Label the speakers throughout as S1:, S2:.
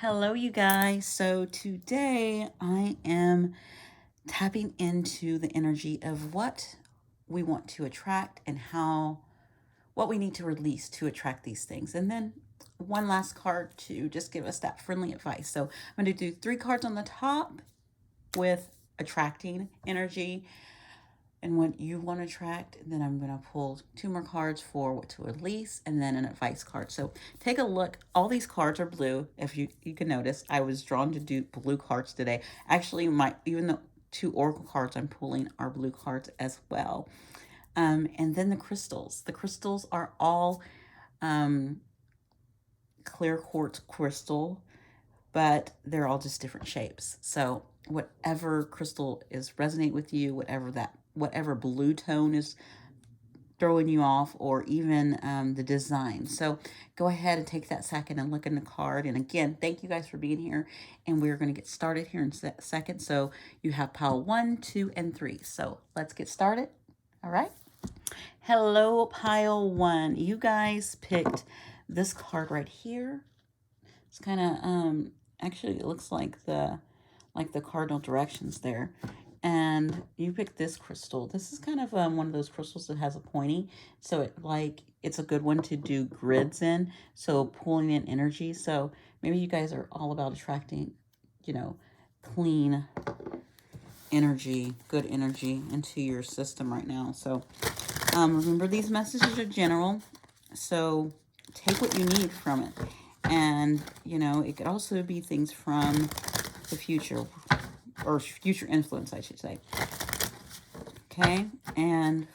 S1: Hello, you guys. So today I am tapping into the energy of what we want to attract and what we need to release to attract these things. And then one last card to just give us that friendly advice. So I'm going to do three cards on the top with attracting energy and what you want to attract. And then I'm going to pull two more cards for what to release and then an advice card. So take a look. All these cards are blue. If you can notice, I was drawn to do blue cards today. Actually, even the two oracle cards I'm pulling are blue cards as well. And then the crystals. The crystals are all um, clear quartz crystal, but they're all just different shapes. So whatever crystal is resonate with you, whatever blue tone is throwing you off, or even the design. So go ahead and take that second and look in the card. And again, thank you guys for being here. And we're going to get started here in a second. So you have pile 1, 2, and 3. So let's get started. All right. Hello, pile 1. You guys picked this card right here. It's kind of actually it looks like the cardinal directions there. And you picked this crystal. This is kind of one of those crystals that has a pointy, so it's a good one to do grids in. So pulling in energy. So maybe you guys are all about attracting, you know, clean energy, good energy into your system right now. So remember, these messages are general, so take what you need from it. And, it could also be things from the future, or future influence, I should say. Okay, and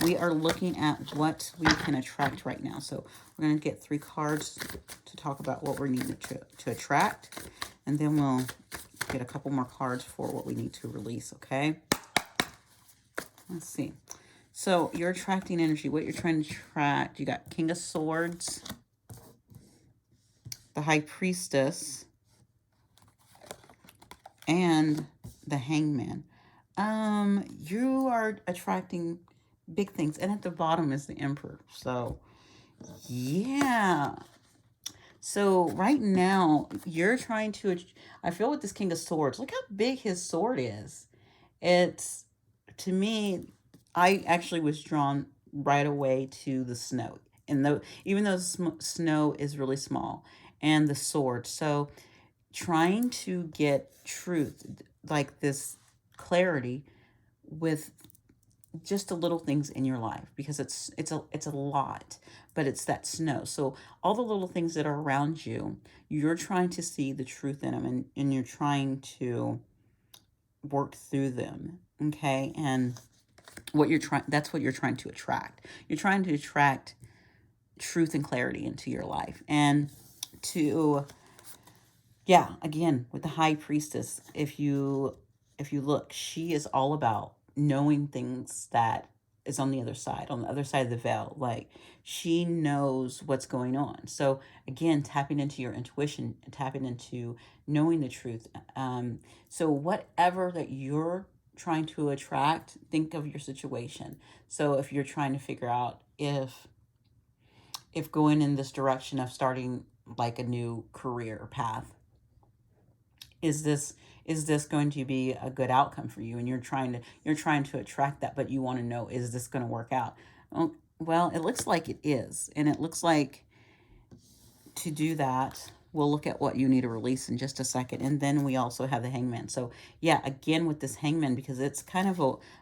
S1: we are looking at what we can attract right now. So we're going to get 3 cards to talk about what we need to attract, and then we'll get a couple more cards for what we need to release, okay? Let's see. So you're attracting energy. What you're trying to attract, you got King of Swords, the High Priestess, and the Hangman. You are attracting big things, and at the bottom is the Emperor. So, yeah. So right now you're trying to. I feel with this King of Swords. Look how big his sword is. It's to me. I actually was drawn right away to the snow, and though even though the snow is really small, and the sword. So trying to get truth, like this clarity with just the little things in your life, because it's a lot, but it's that snow. So all the little things that are around you, you're trying to see the truth in them, and you're trying to work through them. Okay. And that's what you're trying to attract. You're trying to attract truth and clarity into your life. And to yeah, again, with the High Priestess, if you look, she is all about knowing things that is on the other side of the veil. Like, she knows what's going on. So again, tapping into your intuition, tapping into knowing the truth. So whatever that you're trying to attract, think of your situation. So if you're trying to figure out if going in this direction of starting like a new career path, is this going to be a good outcome for you, and you're trying to attract that, but you want to know, is this going to work out? Well, it looks like it is, and it looks like to do that, we'll look at what you need to release in just a second. And then we also have the Hangman. So yeah, again with this Hangman, because it's kind of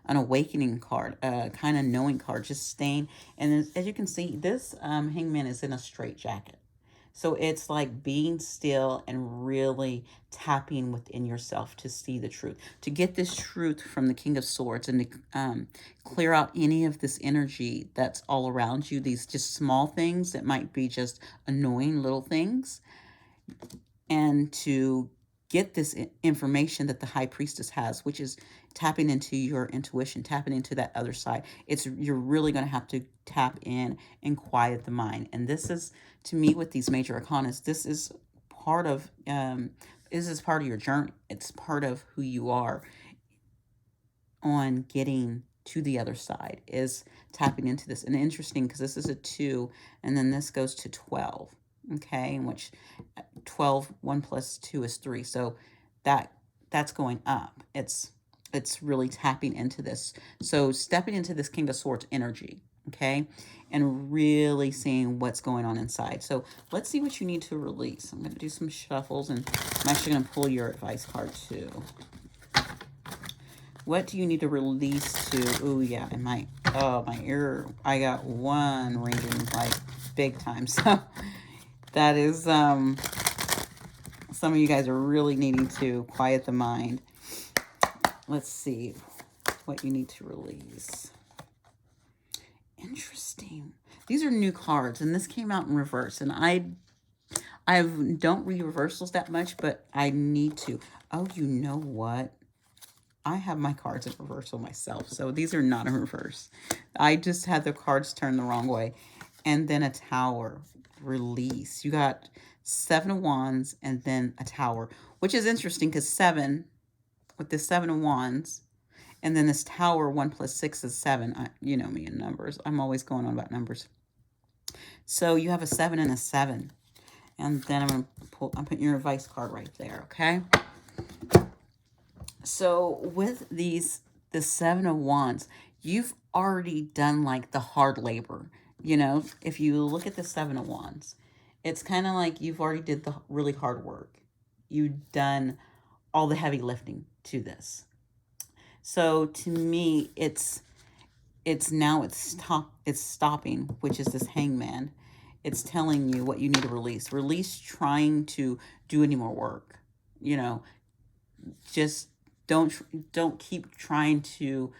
S1: an awakening card, kind of knowing card, just staying. And as you can see, this Hangman is in a straight jacket. So it's like being still and really tapping within yourself to see the truth, to get this truth from the King of Swords, and to clear out any of this energy that's all around you, these just small things that might be just annoying little things, and to get this information that the High Priestess has, which is tapping into your intuition, tapping into that other side. You're really going to have to tap in and quiet the mind. And this is, to me, with these major arcanas, part of this is part of your journey. It's part of who you are on getting to the other side, is tapping into this. And interesting, because this is a 2, and then this goes to 12. okay, in which 12, 1 plus 2 is 3. So that that's going up. It's really tapping into this. So stepping into this King of Swords energy, okay, and really seeing what's going on inside. So let's see what you need to release. I'm going to do some shuffles, and I'm actually going to pull your advice card too. What do you need to release to? Oh yeah, and my ear. I got one ringing like big time. So that is some of you guys are really needing to quiet the mind. Let's see what you need to release. Interesting. These are new cards, and this came out in reverse, and I don't read reversals that much, but I need to. Oh, you know what? I have my cards in reversal myself, so these are not in reverse. I just had the cards turned the wrong way. And then a tower, release. You got 7 of Wands and then a tower, which is interesting because 7, with the 7 of Wands, and then this tower, 1 plus 6 is 7. You know me in numbers. I'm always going on about numbers. So you have a 7 and a 7. And then I'm putting your advice card right there, okay? So with the 7 of Wands, you've already done like the hard labor. You know, if you look at the 7 of Wands, it's kind of like you've already did the really hard work. You've done all the heavy lifting to this. So to me, it's stopping, which is this Hangman. It's telling you what you need to release. Release trying to do any more work. You know, just don't keep trying to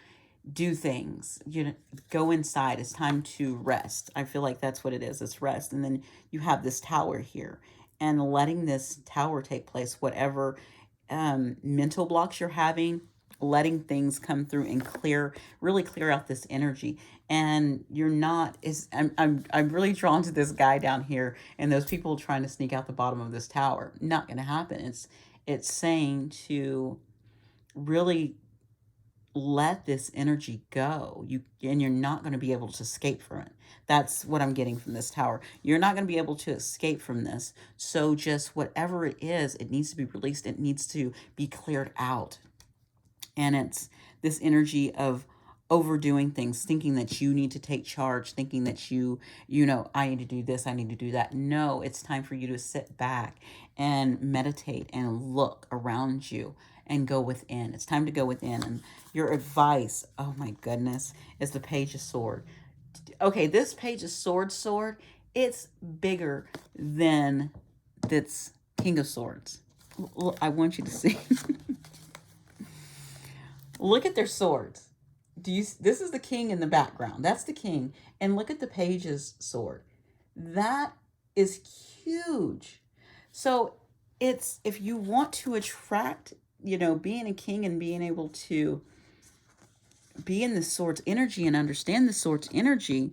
S1: do things. You know, go inside. It's time to rest. I feel like that's what it is. It's rest. And then you have this tower here, and letting this tower take place, whatever mental blocks you're having, letting things come through and really clear out this energy. And you're not is I'm really drawn to this guy down here and those people trying to sneak out the bottom of this tower. Not going to happen. It's saying to really let this energy go. You're not going to be able to escape from it. That's what I'm getting from this tower. You're not going to be able to escape from this. So just whatever it is, it needs to be released. It needs to be cleared out. And it's this energy of overdoing things, thinking that you need to take charge, thinking that you know, I need to do this, I need to do that. No, it's time for you to sit back and meditate and look around you and go within. It's time to go within. And your advice, oh my goodness, is the Page of Sword. Okay, this Page of Sword, it's bigger than this King of Swords. I want you to see. Look at their swords. This is the king in the background. That's the king. And look at the page's sword. That is huge. So it's, if you want to attract, you know, being a king and being able to be in the sword's energy and understand the sword's energy,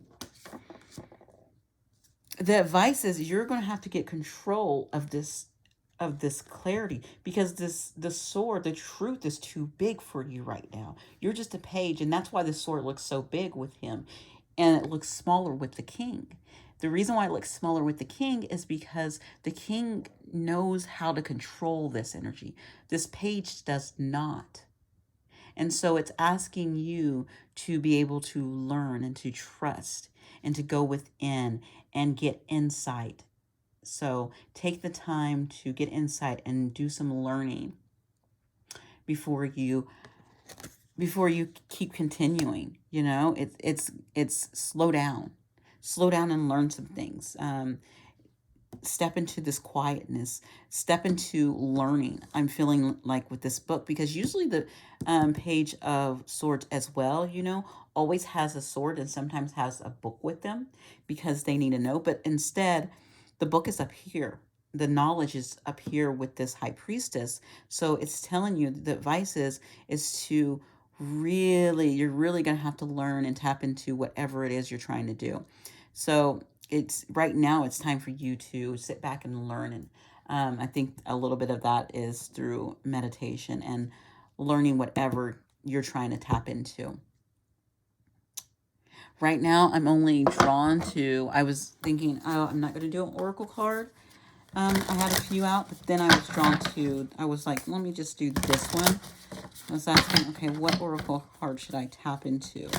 S1: the advice is you're going to have to get control of this clarity, because the sword, the truth is too big for you right now. You're just a page, and that's why the sword looks so big with him and it looks smaller with the king. The reason why it looks smaller with the king is because the king knows how to control this energy. This page does not. And so it's asking you to be able to learn and to trust and to go within and get insight. So take the time to get insight and do some learning before you keep continuing. You know, it's slow down and learn some things. Step into this quietness, step into learning. I'm feeling like with this book, because usually the Page of Swords as well, you know, always has a sword and sometimes has a book with them because they need to know. But instead, the book is up here. The knowledge is up here with this high priestess. So it's telling you the advice is to you're really going to have to learn and tap into whatever it is you're trying to do. So it's right now, it's time for you to sit back and learn. And I think a little bit of that is through meditation and learning whatever you're trying to tap into. Right now, I'm only drawn to, I was thinking, oh, I'm not going to do an oracle card. I had a few out, but then I was drawn to, I was like, let me just do this one. I was asking, okay, what oracle card should I tap into?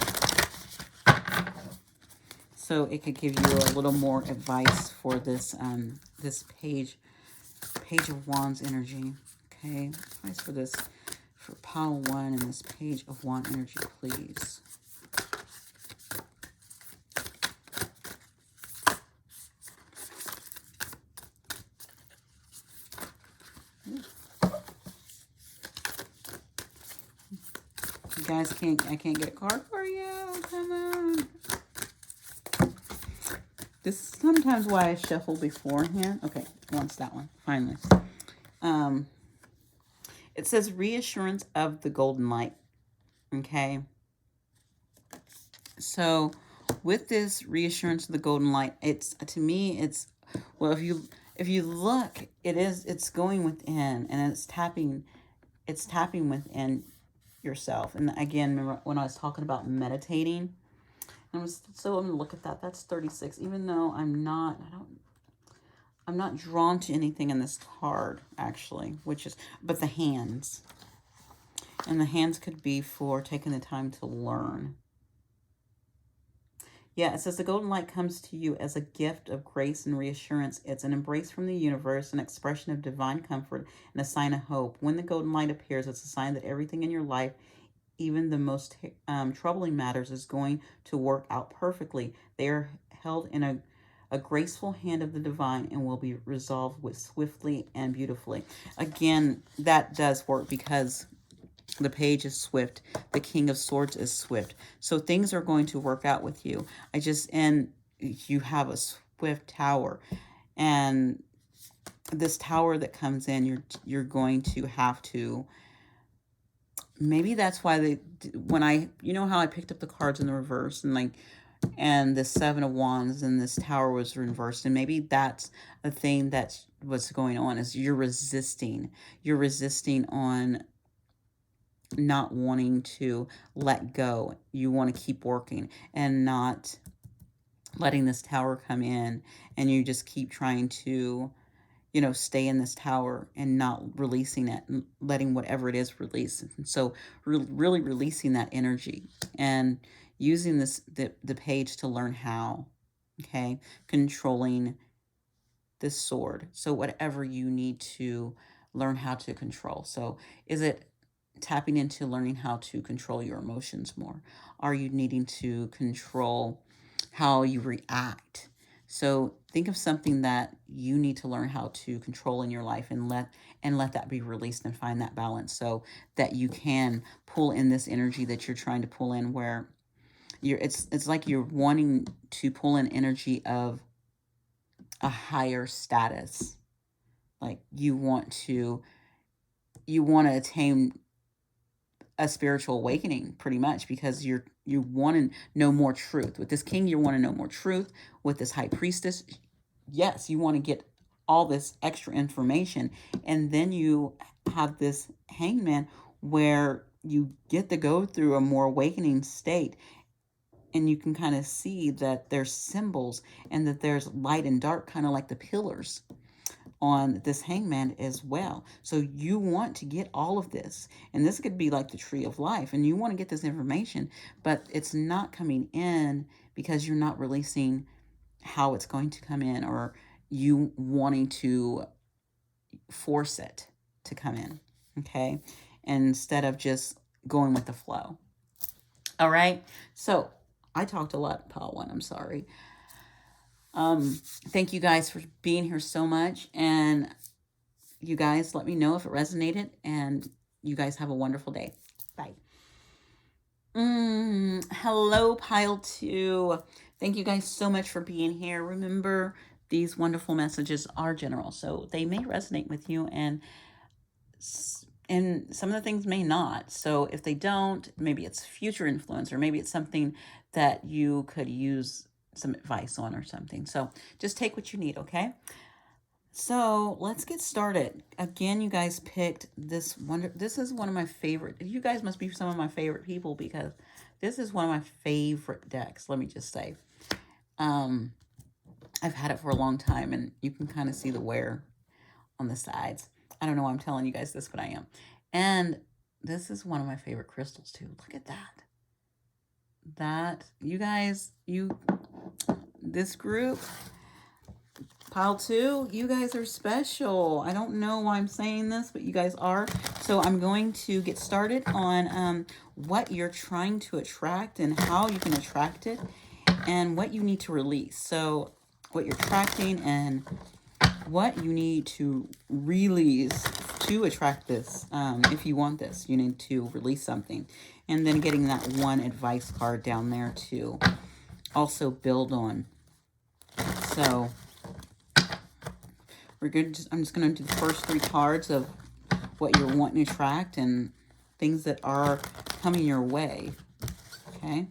S1: So it could give you a little more advice for this this Page of Wands energy. Okay, advice for this, for pile 1 and this Page of Wand energy, please. You guys I can't get a card for you. Come on. This is sometimes why I shuffle beforehand. Okay, once that one, finally. It says reassurance of the golden light. Okay. So with this reassurance of the golden light, it's, to me, it's, well, if you look, it's going within, and it's tapping within yourself. And again, remember when I was talking about meditating, I'm going to look at that. That's 36. Even though I'm not drawn to anything in this card, actually, but the hands. And the hands could be for taking the time to learn. Yeah, it says the golden light comes to you as a gift of grace and reassurance. It's an embrace from the universe, an expression of divine comfort, and a sign of hope. When the golden light appears, it's a sign that everything in your life, even the most troubling matters, is going to work out perfectly. They are held in a graceful hand of the divine and will be resolved with swiftly and beautifully. Again, that does work because the Page is swift. The King of Swords is swift. So things are going to work out with you. And you have a swift tower. And this tower that comes in, you're going to have to, maybe that's why you know how I picked up the cards in the reverse and the 7 of Wands and this tower was reversed, and maybe that's a thing that's what's going on, is you're resisting on not wanting to let go. You want to keep working and not letting this tower come in, and you just keep trying to, stay in this tower and not releasing it and letting whatever it is release. And so really releasing that energy and using the page to learn how, okay, controlling this sword. So whatever you need to learn how to control. So is it tapping into learning how to control your emotions more? Are you needing to control how you react? So think of something that you need to learn how to control in your life, and let that be released, and find that balance so that you can pull in this energy that you're trying to pull in, where it's like you're wanting to pull in energy of a higher status. Like you want to attain a spiritual awakening, pretty much, because you want to know more truth. With this King, you want to know more truth. With this High Priestess, yes, you want to get all this extra information. And then you have this Hangman, where you get to go through a more awakening state, and you can kind of see that there's symbols and that there's light and dark, kind of like the pillars on this Hangman as well. So you want to get all of this, and this could be like the Tree of Life, and you want to get this information, but it's not coming in because you're not releasing how it's going to come in, or you wanting to force it to come in, okay, instead of just going with the flow. All right, so I talked a lot, Paul 1, I'm sorry. Thank you guys for being here so much, and you guys let me know if it resonated, and you guys have a wonderful day. Bye. Hello, Pile 2. Thank you guys so much for being here. Remember, these wonderful messages are general, so they may resonate with you, and some of the things may not. So if they don't, maybe it's future influence, or maybe it's something that you could use some advice on or something. So just take what you need, okay? So let's get started. Again, you guys picked this is one of my favorite. You guys must be some of my favorite people, because This is one of my favorite decks, let me just say. Um, I've had it for a long time, and you can kind of see the wear on the sides. I don't know why I'm telling you guys this, but I am. And this is one of my favorite crystals too. Look at that. You guys, this group, pile 2, you guys are special. I don't know why I'm saying this, but you guys are. So I'm going to get started on what you're trying to attract and how you can attract it and what you need to release. So what you're attracting and what you need to release to attract this. If you want this, you need to release something. And then getting that one advice card down there to also build on. So we're good. I'm just going to do the first 3 cards of what you're wanting to attract and things that are coming your way. Okay.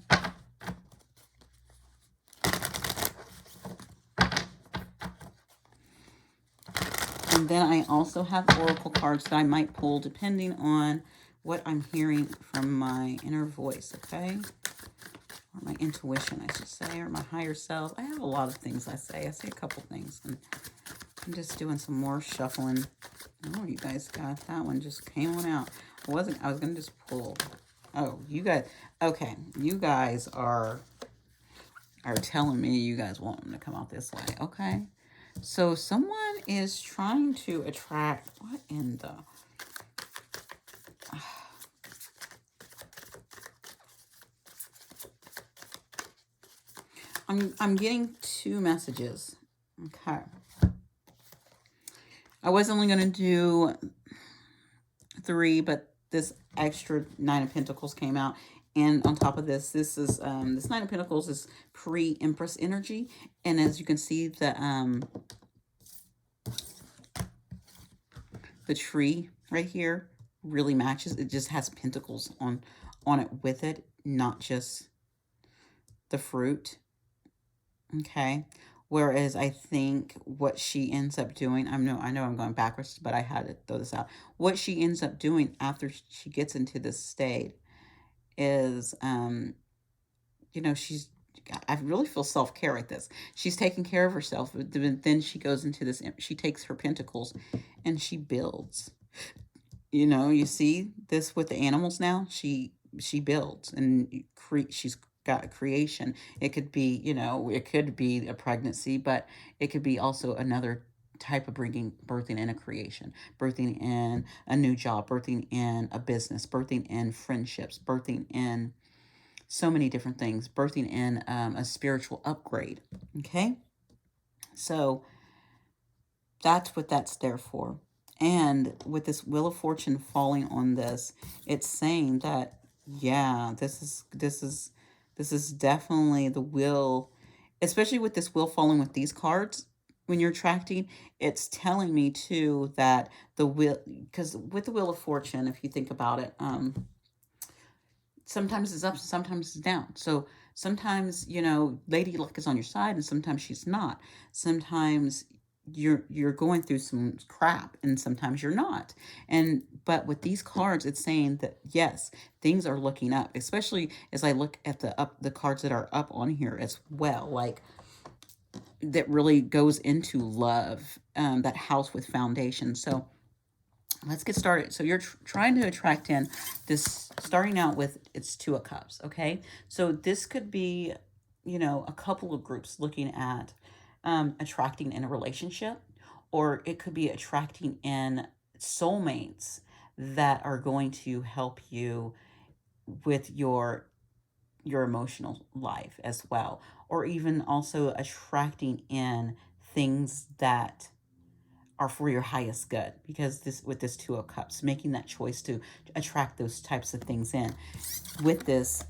S1: And then I also have oracle cards that I might pull depending on what I'm hearing from my inner voice, okay? Or my intuition, I should say, or my higher self. I have a lot of things I say. I say a couple things. And I'm just doing some more shuffling. Oh, you guys got that one. Just came on out. I was going to just pull. Oh, you guys. Okay. You guys are telling me you guys want them to come out this way. Okay. So someone is trying to attract, what in the... I'm getting 2 messages. Okay. I was only going to do 3, but this extra 9 of Pentacles came out. And on top of this, this is this 9 of Pentacles is pre-Empress energy. And as you can see, the tree right here really matches. It just has pentacles on it with it, not just the fruit. Okay. Whereas I think what she ends up doing, I know I'm going backwards, but I had to throw this out. What she ends up doing after she gets into this state is, you know, I really feel self-care like this. She's taking care of herself, but then she goes into this, she takes her pentacles and she builds. You know, you see this with the animals now? She builds and she's got a creation. It could be, you know, it could be a pregnancy, but it could be also another type of birthing in a creation, birthing in a new job, birthing in a business, birthing in friendships, birthing in so many different things, birthing in a spiritual upgrade. Okay. So that's what that's there for. And with this Wheel of Fortune falling on this, it's saying that, yeah, this is definitely the wheel, especially with this wheel falling with these cards. When you're attracting, it's telling me too that the wheel, because with the Wheel of Fortune, if you think about it, sometimes it's up, sometimes it's down. So sometimes, you know, Lady Luck is on your side and sometimes she's not. Sometimes you're going through some crap and sometimes you're not. And but with these cards, it's saying that yes, things are looking up, especially as I look at the cards that are up on here as well, like that really goes into love, that house with foundation. So let's get started. So you're trying to attract in this, starting out with it's 2 of Cups, okay? So this could be, you know, a couple of groups looking at attracting in a relationship, or it could be attracting in soulmates that are going to help you with your emotional life as well, or even also attracting in things that are for your highest good, because this with this 2 of Cups, making that choice to attract those types of things in with this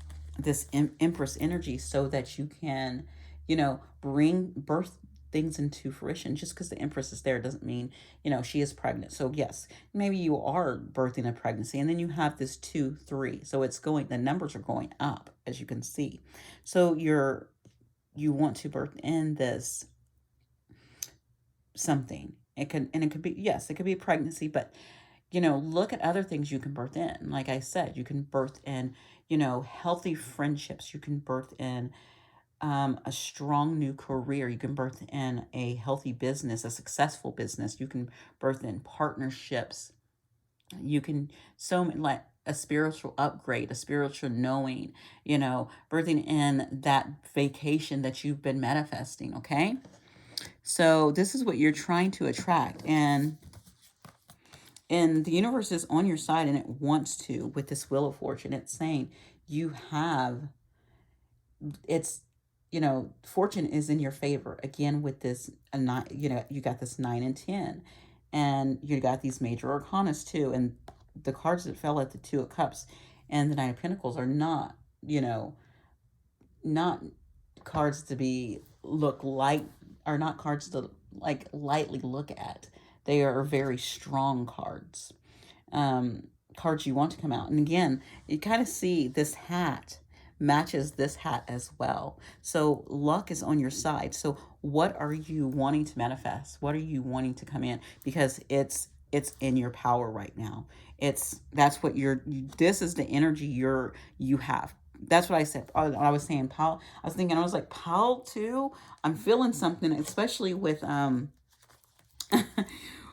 S1: Empress energy, so that you can, you know, birth things into fruition. Just because the Empress is there doesn't mean, you know, she is pregnant. So yes, maybe you are birthing a pregnancy, and then you have this 2, 3. So it's going, the numbers are going up, as you can see. So you want to birth in this something. It could be, yes, it could be a pregnancy, but look at other things you can birth in. Like I said, you can birth in, healthy friendships. You can birth in a strong new career. You can birth in a healthy business, a successful business. You can birth in partnerships. You can like a spiritual upgrade, a spiritual knowing, birthing in that vacation that you've been manifesting. Okay. So this is what you're trying to attract. And the universe is on your side, and it wants to. With this Wheel of Fortune, it's saying you have, it's, fortune is in your favor. Again, with this, you got this 9 and 10, and you got these major arcanas too. And the cards that fell at the Two of Cups and the Nine of Pentacles are not, not cards to be look light, are not cards to like lightly look at. They are very strong cards. Cards you want to come out. And again, you kind of see this hat matches this hat as well. So luck is on your side. So what are you wanting to manifest? What are you wanting to come in? Because it's in your power right now. That's what this is the energy you have. That's what I said. I was saying Paul. I was thinking, I was like, Paul too. I'm feeling something, especially with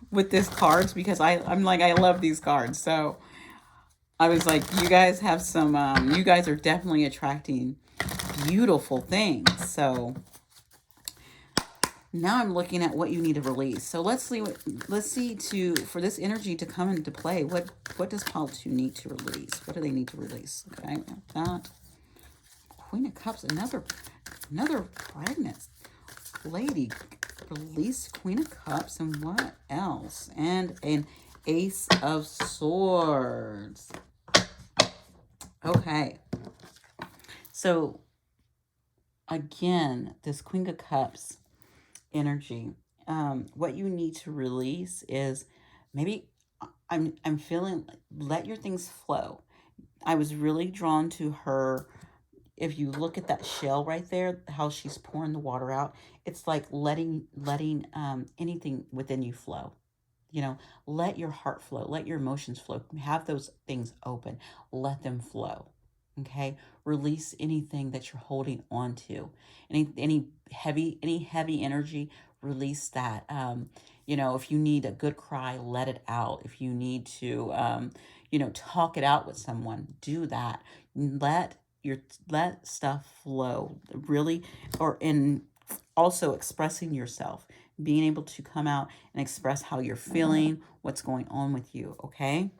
S1: with this cards, because I'm like, I love these cards. So I was like, you guys have some, you guys are definitely attracting beautiful things. So now I'm looking at what you need to release. So let's see for this energy to come into play. What does Pile 2 need to release? What do they need to release? Okay, that Queen of Cups, another pregnant lady. Release Queen of Cups, and what else? And an Ace of Swords. Okay. So again, this Queen of Cups energy, what you need to release is maybe I'm feeling, let your things flow. I was really drawn to her. If you look at that shell right there, how she's pouring the water out, it's like letting anything within you flow. Let your heart flow, let your emotions flow. Have those things open, let them flow. Okay, release anything that you're holding on to. Any heavy energy, release that. If you need a good cry, let it out. If you need to talk it out with someone, do that. Let stuff flow, really. Or in also expressing yourself, being able to come out and express how you're feeling, what's going on with you. Okay.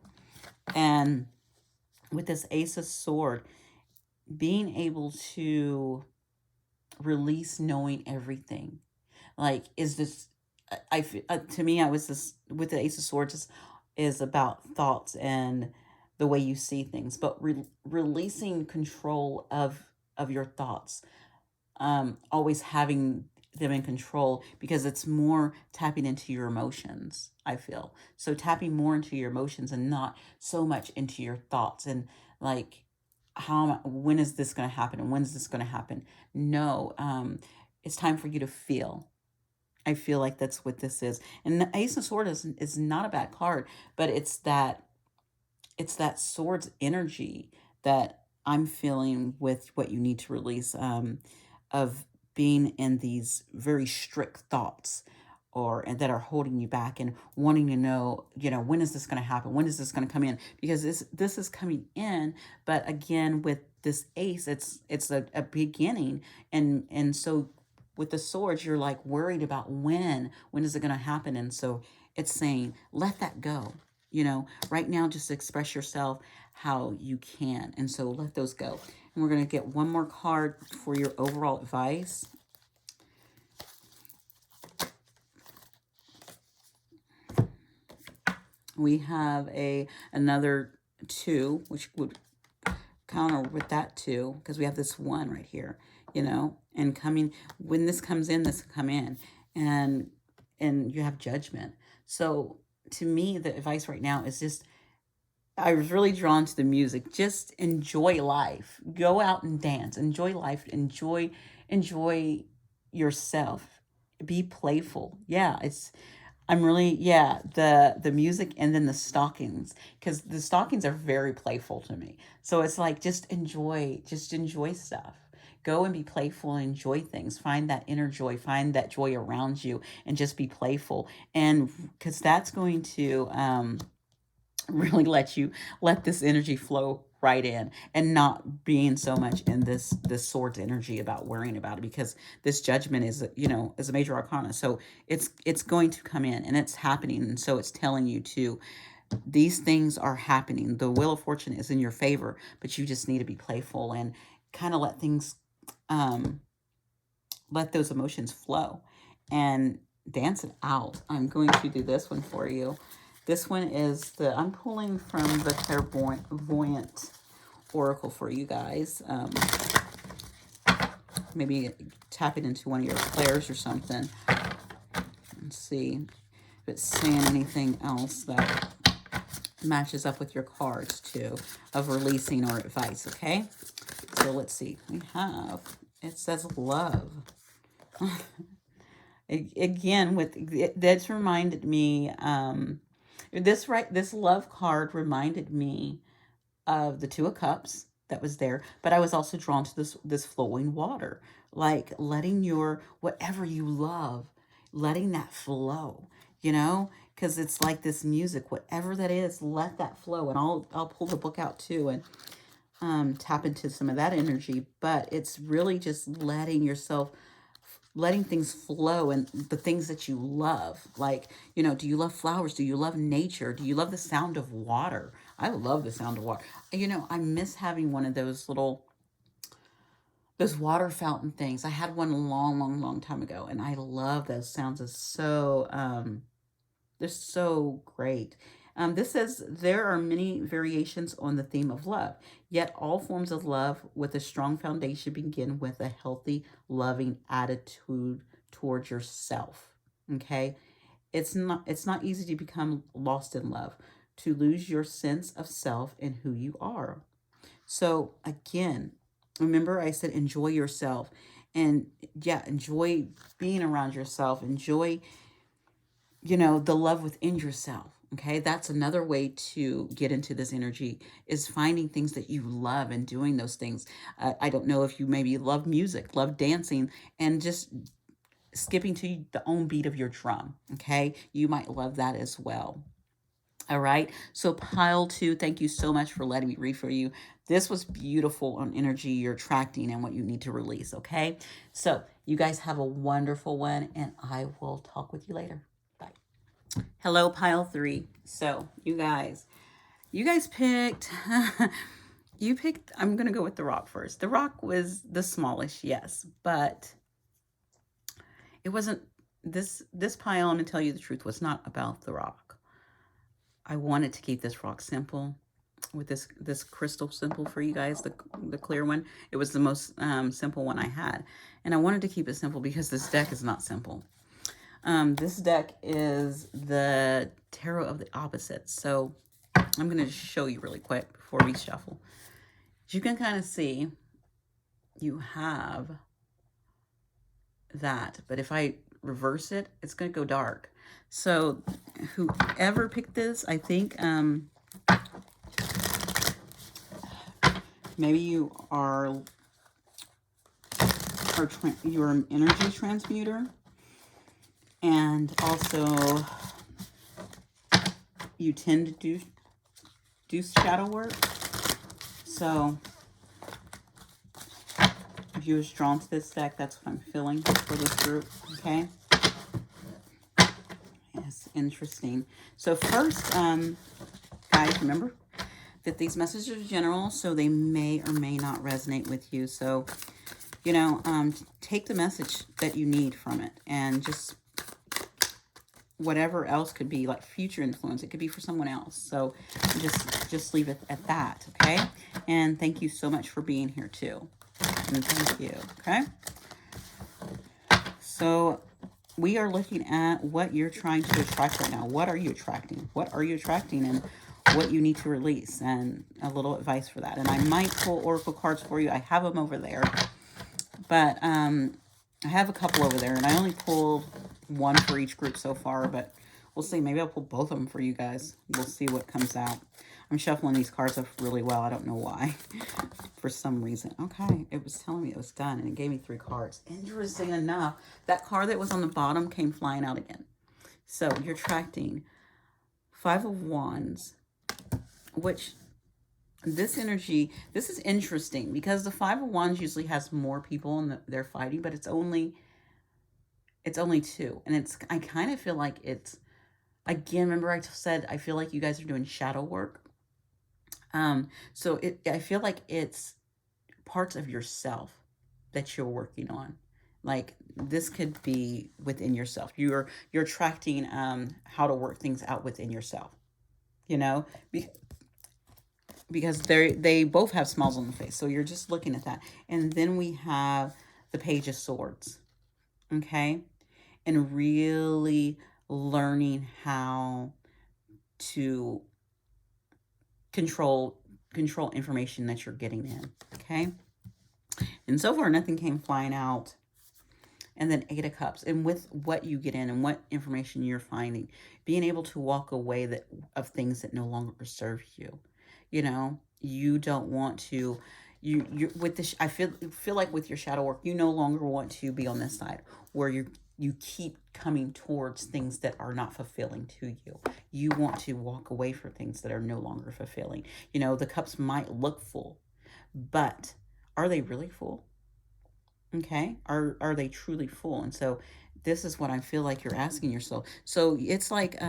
S1: And with this Ace of Sword, being able to release knowing everything. Like, is this, to me, I was this, with the Ace of Swords is about thoughts and the way you see things, but releasing control of your thoughts, always having them in control, because it's more tapping into your emotions, I feel. So tapping more into your emotions and not so much into your thoughts, and like, when is this going to happen, and when is this going to happen? No, it's time for you to feel. I feel like that's what this is. And the Ace of Swords is not a bad card, but it's that sword's energy that I'm feeling with what you need to release, of being in these very strict thoughts, and that are holding you back, and wanting to know, when is this going to happen? When is this going to come in? Because this is coming in, but again, with this ace, it's a beginning, and so with the swords, you're like worried about when is it going to happen, and so it's saying let that go. Right now, just express yourself how you can, and so let those go. And we're going to get one more card for your overall advice. We have another 2, which would counter with that 2, because we have this 1 right here, and coming, when this comes in, this come in, and you have Judgment. So to me, the advice right now is just, I was really drawn to the music. Just enjoy life. Go out and dance. Enjoy life. Enjoy yourself. Be playful. Yeah, I'm really, yeah, the music and then the stockings, because the stockings are very playful to me. So it's like just enjoy stuff. Go and be playful and enjoy things. Find that inner joy, find that joy around you, and just be playful. And because that's going to really let this energy flow right in, and not being so much in this swords energy about worrying about it, because this judgment is, is a major arcana. So it's going to come in and it's happening, and so it's telling you to, these things are happening, the wheel of fortune is in your favor, but you just need to be playful and kind of let things, um let those emotions flow and dance it out. I'm going to do this one for you. This one is I'm pulling from the Clairvoyant Oracle for you guys. Maybe tap it into one of your clairs or something. Let's see if it's saying anything else that matches up with your cards too, of releasing or advice, okay? So let's see. It says love. Again, that's reminded me, this love card reminded me of the Two of Cups that was there, but I was also drawn to this flowing water, like letting your whatever you love, letting that flow, because it's like this music, whatever that is, let that flow. And I'll pull the book out too and tap into some of that energy, but it's really just letting things flow, and the things that you love. Like, do you love flowers? Do you love nature? Do you love the sound of water? I love the sound of water. I miss having one of those water fountain things. I had one a long, long, long time ago, and I love those sounds. It's so they're so great. This says there are many variations on the theme of love, yet all forms of love with a strong foundation begin with a healthy, loving attitude towards yourself. Okay, it's not easy to become lost in love, to lose your sense of self and who you are. So again, remember I said enjoy yourself, and yeah, enjoy being around yourself. Enjoy the love within yourself. Okay, that's another way to get into this energy, is finding things that you love and doing those things. I don't know if you maybe love music, love dancing, and just skipping to the own beat of your drum. Okay, you might love that as well. All right, so pile two, thank you so much for letting me read for you. This was beautiful on energy you're attracting and what you need to release. Okay, so you guys have a wonderful one, and I will talk with you later. Bye. Hello, pile three. So you guys picked, I'm going to go with the rock first. The rock was the smallest, yes, but it wasn't, this pile, I'm going to tell you the truth, was not about the rock. I wanted to keep this rock simple, with this crystal simple for you guys, the clear one. It was the most simple one I had, and I wanted to keep it simple because this deck is not simple. This deck is the Tarot of the Opposites. So I'm going to show you really quick before we shuffle. As you can kind of see, you have that. But if I reverse it, it's going to go dark. So whoever picked this, I think maybe you are an energy transmuter. And also, you tend to do shadow work. So, if you was drawn to this deck, that's what I'm feeling for this group, okay? Yes, interesting. So first, guys, remember that these messages are general, so they may or may not resonate with you. So, take the message that you need from it, and just whatever else could be like future influence, it could be for someone else. So just leave it at that, okay? And thank you so much for being here too. And thank you, okay? So we are looking at what you're trying to attract right now. What are you attracting? What are you attracting, and what you need to release, and a little advice for that. And I might pull oracle cards for you. I have them over there, but I have a couple over there, and I only pulled one for each group so far, but We'll see. Maybe I'll pull both of them for you guys. We'll see what comes out. I'm shuffling these cards up really well. I don't know why. For some reason. Okay. It was telling me it was done, and it gave me 3 cards. Interesting enough, that card that was on the bottom came flying out again. So you're attracting 5 of Wands, which this energy, this is interesting because the 5 of Wands usually has more people and they're fighting, but it's only 2. And I kind of feel like it's, again, remember I said I feel like you guys are doing shadow work. So I feel like it's parts of yourself that you're working on. Like this could be within yourself. You're attracting how to work things out within yourself. You know, because they both have smiles on the face. So you're just looking at that. And then we have the Page of Swords. Okay? And really learning how to control information that you're getting in. Okay? And so far nothing came flying out. And then 8 of Cups. And with what you get in and what information you're finding, being able to walk away of things that no longer serve you. You know, you don't want to, you with this, I feel like with your shadow work, you no longer want to be on this side where you keep coming towards things that are not fulfilling to you. You want to walk away from things that are no longer fulfilling. You know, the cups might look full, but are they really full? Okay, are they truly full? And so this is what I feel like you're asking yourself. So it's like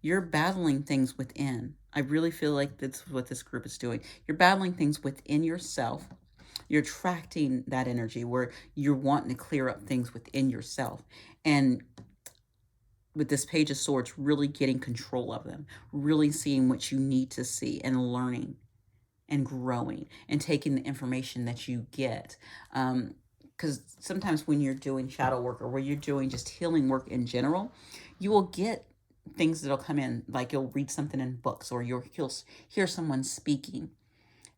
S1: you're battling things within. I really feel like that's what this group is doing. You're battling things within yourself. You're attracting that energy where you're wanting to clear up things within yourself. And with this Page of Swords, really getting control of them, really seeing what you need to see and learning and growing and taking the information that you get. Because sometimes when you're doing shadow work or when you're doing just healing work in general, you will get things that'll come in, like you'll read something in books or you'll hear someone speaking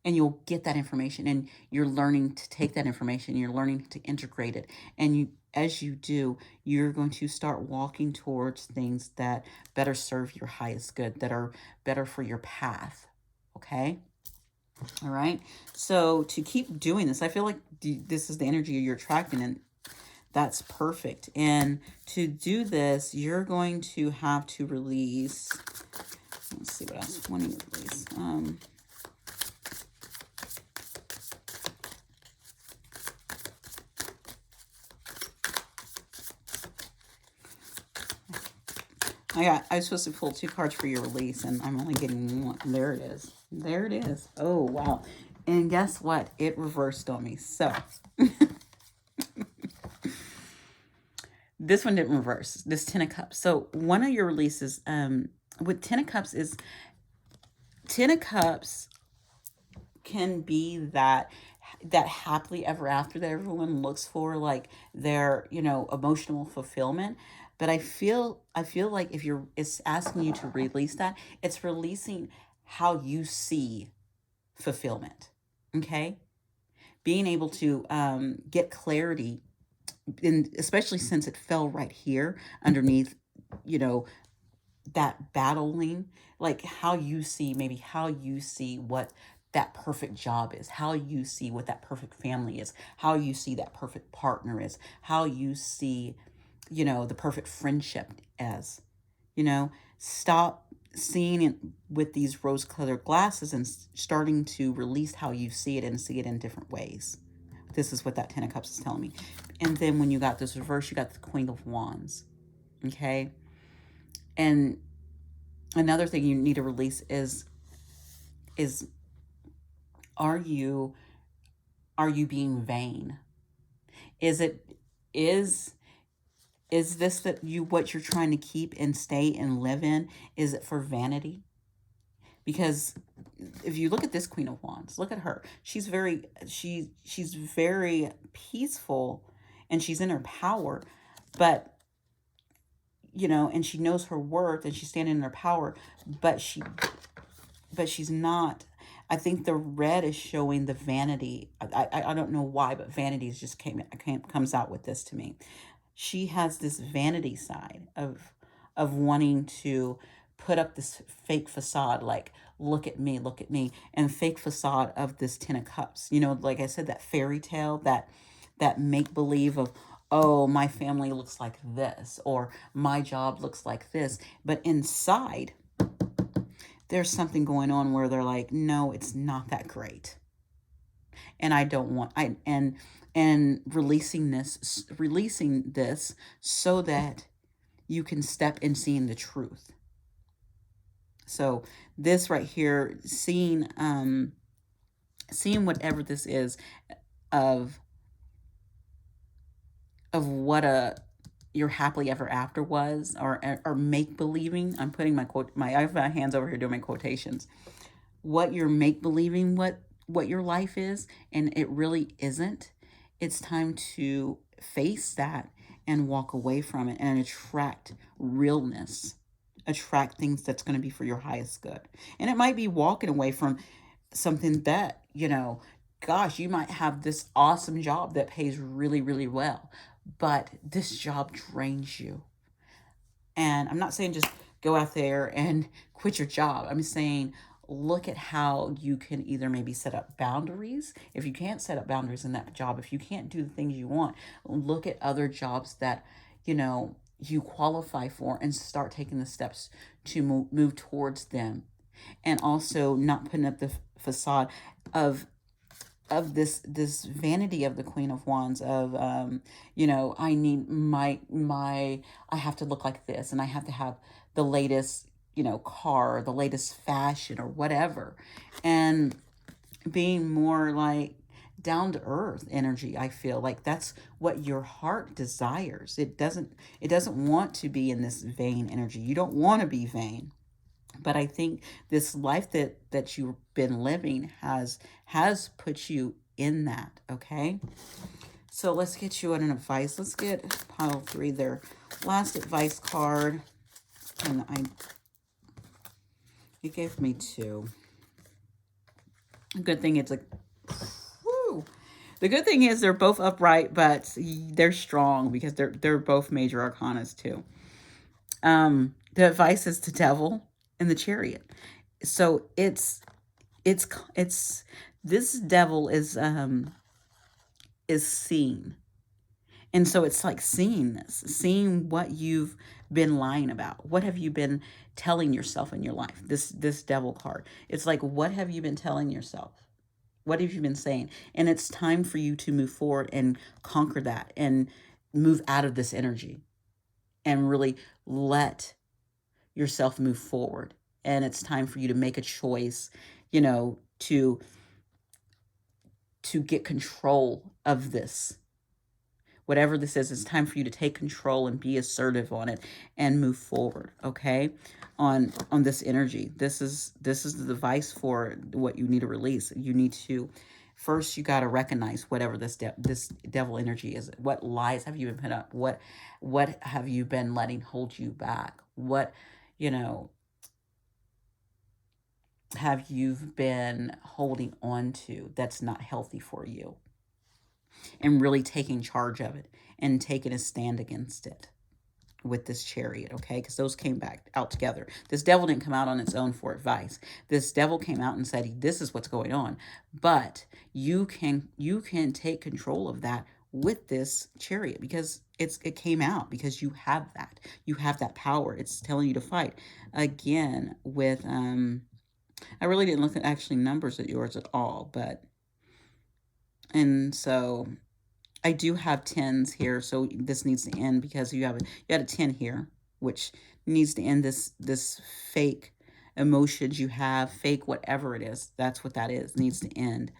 S1: and you'll get that information and you're learning to take that information, you're learning to integrate it. And as you do, you're going to start walking towards things that better serve your highest good, that are better for your path. Okay? All right. So to keep doing this, I feel like this is the energy you're attracting, and that's perfect. And to do this, you're going to have to release. Let's see what else. Wanting to release. I was supposed to pull 2 cards for your release, and I'm only getting 1. There it is. There it is. Oh, wow. And guess what? It reversed on me. So, this one didn't reverse. This 10 of Cups. So, one of your releases with 10 of Cups is 10 of Cups can be that happily ever after that everyone looks for, like their, emotional fulfillment. But I feel like if it's asking you to release that, it's releasing how you see fulfillment. Okay? Being able to get clarity, and especially since it fell right here underneath, that battling, like how you see what that perfect job is, how you see what that perfect family is, how you see that perfect partner is, how you see, the perfect friendship as, stop seeing it with these rose-colored glasses and starting to release how you see it and see it in different ways. This is what that 10 of Cups is telling me. And then when you got this reverse, you got the Queen of Wands. Okay? And another thing you need to release is are you being vain? Is this that what you're trying to keep and stay and live in? Is it for vanity? Because if you look at this Queen of Wands, look at her. She's very peaceful and she's in her power, but and she knows her worth and she's standing in her power, but she's not. I think the red is showing the vanity. I don't know why, but vanity comes out with this to me. She has this vanity side of of wanting to put up this fake facade, like, look at me, and fake facade of this Ten of Cups. You know, like I said, that fairy tale, that make believe of, oh, my family looks like this, or my job looks like this. But inside, there's something going on where they're like, no, it's not that great. And I don't want, and releasing this so that you can step in seeing the truth. So this right here, seeing whatever this is of what your happily ever after was, or make believing. I'm putting I have my hands over here doing my quotations. What you're make believing what your life is, and it really isn't. It's time to face that and walk away from it and attract realness. Attract things that's going to be for your highest good. And it might be walking away from something that, gosh, you might have this awesome job that pays really, really well, but this job drains you. And I'm not saying just go out there and quit your job. I'm saying look at how you can either maybe set up boundaries. If you can't set up boundaries in that job, if you can't do the things you want, look at other jobs that, you qualify for, and start taking the steps to move towards them. And also not putting up the facade of this vanity of the Queen of Wands of I need I have to look like this, and I have to have the latest car, or the latest fashion, or whatever, and being more like down to earth energy. I feel like that's what your heart desires. It doesn't want to be in this vain energy. You don't want to be vain. But I think this life that you've been living has put you in that. Okay, so let's get you an advice. Let's get pile 3, their last advice card. And it gave me 2. Good thing it's a whew. The good thing is they're both upright, but they're strong because they're both major arcanas too. The advice is the Devil and the Chariot. So it's this devil is seen. And so it's like seeing what you've been lying about. What have you been telling yourself in your life? This devil card. It's like, what have you been telling yourself? What have you been saying? And it's time for you to move forward and conquer that and move out of this energy and really let yourself move forward. And it's time for you to make a choice, to get control of this. Whatever this is, it's time for you to take control and be assertive on it and move forward, okay? On this energy. This is the device for what you need to release. You need to first, you got to recognize whatever this devil energy is. What lies have you been put up? What have you been letting hold you back? What, have you been holding on to that's not healthy for you? And really taking charge of it and taking a stand against it with this Chariot, okay? Because those came back out together. This devil didn't come out on its own for advice. This devil came out and said, this is what's going on. But you can take control of that with this Chariot, because it came out because you have that. You have that power. It's telling you to fight. Again, with I really didn't look at actually numbers at yours at all, and so I do have 10s here, so this needs to end because you had a 10 here, which needs to end this fake emotions you have, fake whatever it is. That's what that is, needs to end.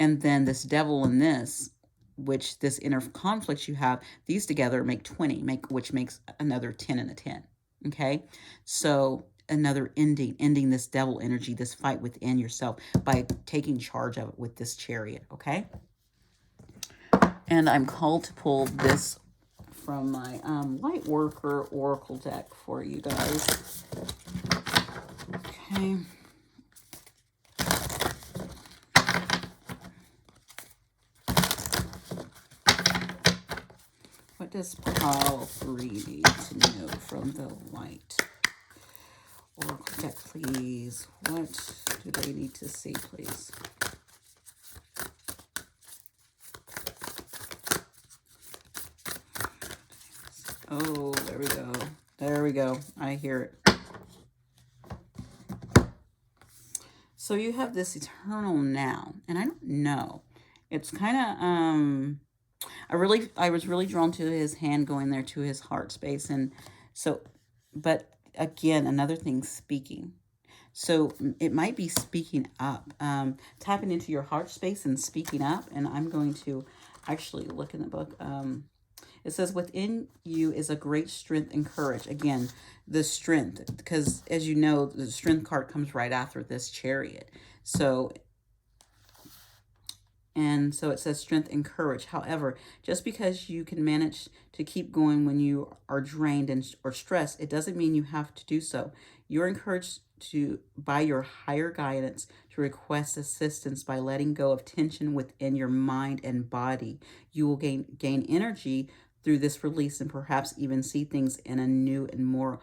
S1: And then this devil and this, which this inner conflict you have, these together make 20, which makes another 10 and a 10. Okay, so another ending this devil energy, this fight within yourself by taking charge of it with this Chariot, okay? And I'm called to pull this from my Light Worker Oracle deck for you guys. Okay. What does pile 3 need to know from the light? Oracle deck, please. What do they need to see, please? Oh, there we go. There we go. I hear it. So you have this eternal now, and I don't know. It's kind of I was really drawn to his hand going there to his heart space, and so, but again, another thing, speaking. So it might be speaking up, tapping into your heart space and speaking up. And I'm going to actually look in the book. It says, within you is a great strength and courage. Again, the strength, because as you know, the strength card comes right after this Chariot. So, and so it says strength and courage. However, just because you can manage to keep going when you are drained and or stressed, it doesn't mean you have to do so. You're encouraged to, by your higher guidance, to request assistance by letting go of tension within your mind and body. You will gain energy through this release and perhaps even see things in a new and more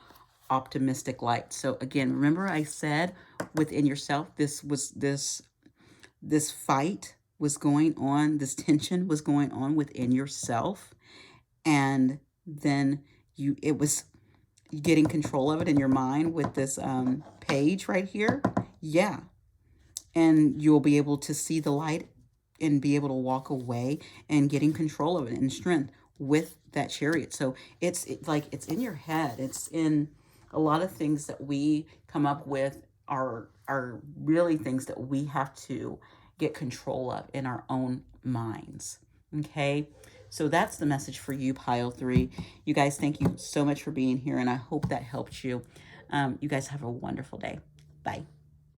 S1: optimistic light. So again, remember I said within yourself, this fight was going on, this tension was going on within yourself, and then it was getting control of it in your mind with this page right here. Yeah, and you'll be able to see the light and be able to walk away and getting control of it in strength with that Chariot. So it's like it's in your head. It's in a lot of things that we come up with are really things that we have to get control of in our own minds. Okay, so that's the message for you, pile 3. You guys, thank you so much for being here, and I hope that helped you. You guys have a wonderful day. Bye.